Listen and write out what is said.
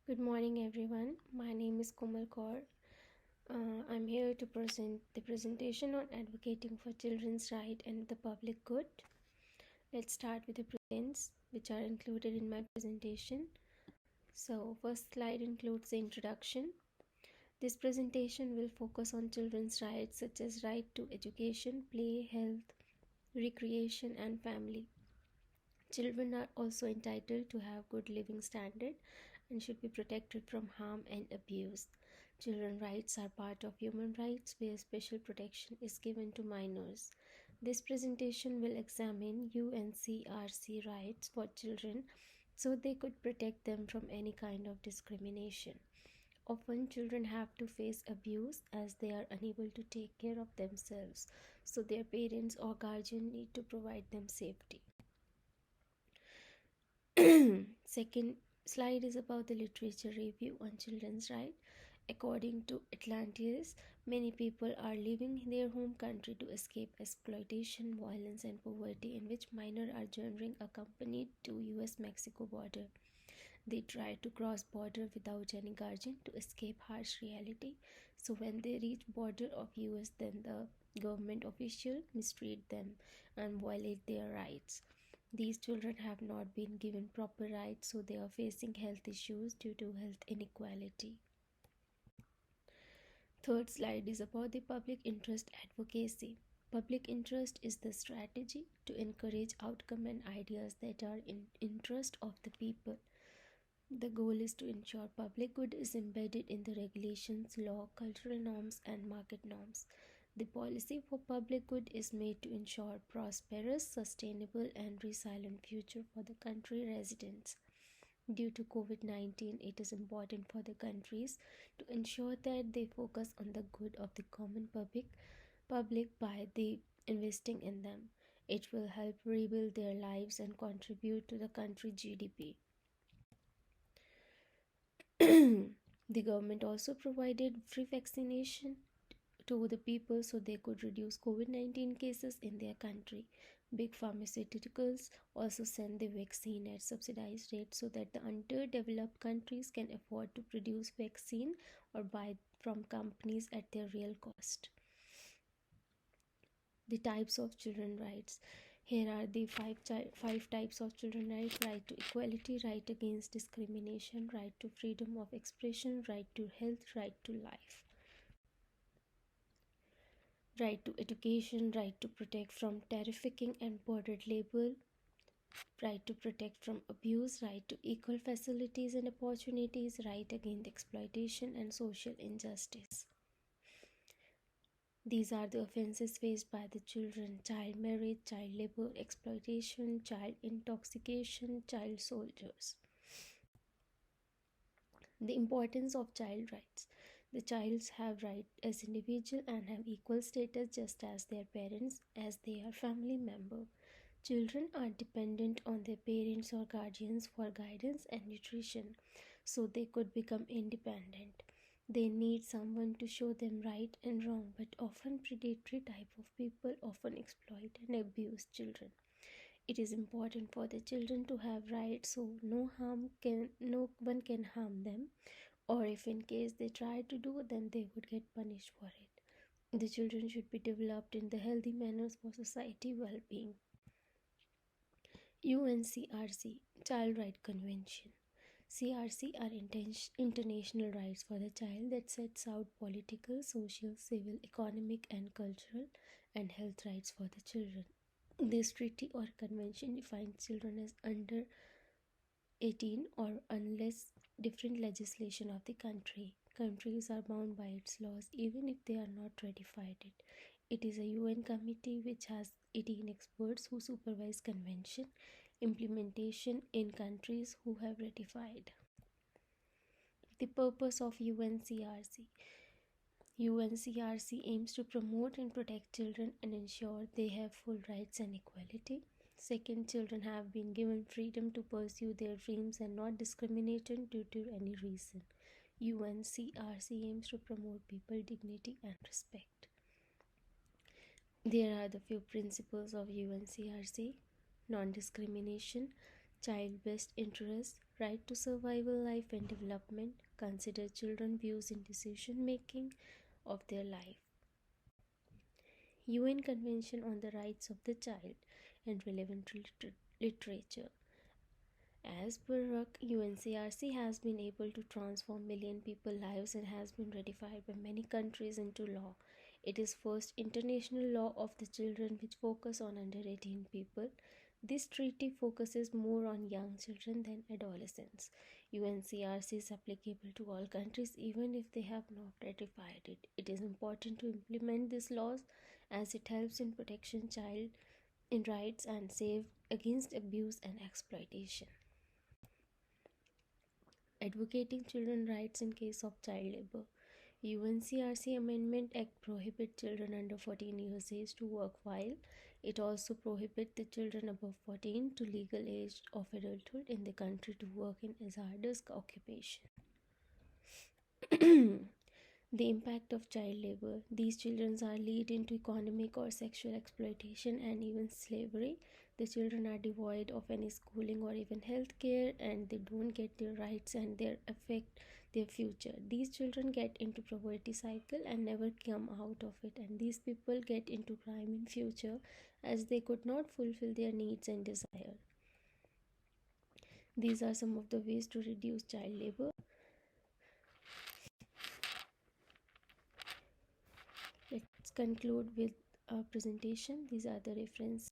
Good morning, everyone. My name is Komal Kaur. I'm here to present the presentation on advocating for children's right and the public good. Let's start with the presents, which are included in my presentation. So, first slide includes the introduction. This presentation will focus on children's rights such as right to education, play, health, recreation, and family. Children are also entitled to have good living standard and should be protected from harm and abuse. Children's rights are part of human rights where special protection is given to minors. This presentation will examine UNCRC rights for children so they could protect them from any kind of discrimination. Often children have to face abuse as they are unable to take care of themselves, so their parents or guardian need to provide them safety. Second slide is about the literature review on children's rights. According to Atlantis, many people are leaving their home country to escape exploitation, violence, and poverty, in which minors are journeying accompanied to US-Mexico border. They try to cross border without any guardian to escape harsh reality. So when they reach border of US, then the government official mistreat them and violate their rights. These children have not been given proper rights, so they are facing health issues due to health inequality. Third slide is about the public interest advocacy. Public interest is the strategy to encourage outcome and ideas that are in interest of the people. The goal is to ensure public good is embedded in the regulations, law, cultural norms, and market norms. The policy for public good is made to ensure prosperous, sustainable, and resilient future for the country residents. Due to COVID-19, it is important for the countries to ensure that they focus on the good of the common public by the investing in them. It will help rebuild their lives and contribute to the country GDP. The government also provided free vaccination to the people so they could reduce COVID-19 cases in their country. Big pharmaceuticals also send the vaccine at subsidized rates so that the underdeveloped countries can afford to produce vaccine or buy from companies at their real cost. The types of children rights. Here are the five types of children rights: right to equality, right against discrimination, right to freedom of expression, right to health, right to life. Right to education, right to protect from trafficking and bordered labor, right to protect from abuse, right to equal facilities and opportunities, right against exploitation and social injustice. These are the offenses faced by the children: child marriage, child labor, exploitation, child intoxication, child soldiers. The importance of child rights. The childs have rights as individual and have equal status just as their parents, as they are family member. Children are dependent on their parents or guardians for guidance and nutrition, so they could become independent. They need someone to show them right and wrong, but often predatory type of people often exploit and abuse children. It is important for the children to have rights so no one can harm them, or if in case they try to do, then they would get punished for it. The children should be developed in the healthy manners for society well-being. UNCRC Child Right Convention. CRC are international rights for the child that sets out political, social, civil, economic, and cultural and health rights for the children. This treaty or convention defines children as under 18 or unless different legislation of the country. Countries are bound by its laws even if they are not ratified it. It is a UN committee which has 18 experts who supervise convention implementation in countries who have ratified. The purpose of UNCRC. UNCRC aims to promote and protect children and ensure they have full rights and equality. Second, children have been given freedom to pursue their dreams and not discriminated due to any reason. UNCRC aims to promote people dignity and respect. There are the few principles of UNCRC: non-discrimination, child best interest, right to survival, life, and development, consider children's views in decision making of their life. UN Convention on the Rights of the Child and relevant literature. As per RUC, UNCRC has been able to transform million people's lives and has been ratified by many countries into law. It is first international law of the children which focus on under 18 people. This treaty focuses more on young children than adolescents. UNCRC is applicable to all countries even if they have not ratified it. It is important to implement these laws as it helps in protection child in rights and save against abuse and exploitation. Advocating children's rights in case of child labor. UNCRC Amendment Act prohibits children under 14 years age to work while it also prohibits the children above 14 to legal age of adulthood in the country to work in hazardous occupation. The impact of child labor. These children are lead into economic or sexual exploitation and even slavery. The children are devoid of any schooling or even health care, and they don't get their rights and they affect their future. These children get into poverty cycle and never come out of it, and these people get into crime in future as they could not fulfill their needs and desire. These are some of the ways to reduce child labor. Let's conclude with a presentation. These are the reference